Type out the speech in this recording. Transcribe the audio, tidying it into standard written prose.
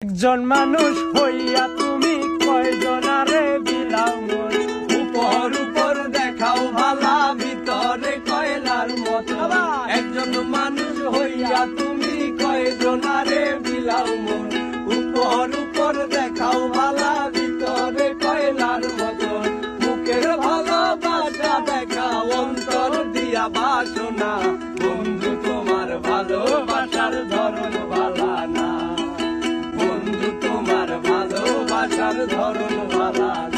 একজন মানুষ হইয়া তুমি কয়জনারে বিলাও মন, উপর উপর দেখাও ভালা, ভিতরে কয়লার মতো। একজন মানুষ হইয়া তুমি কয়জনারে বিলাও মন, উপর উপর দেখাও ভালা, ভিতরে কয়লার মতো। মুখের ভালোবাসা দেখাও, অন্তর দিয়া বাসনা, বন্ধু তোমার ভালোবাসার ধরন ভালা না, বন্ধু তোমার ভালোবাসার ধরন ভালা না।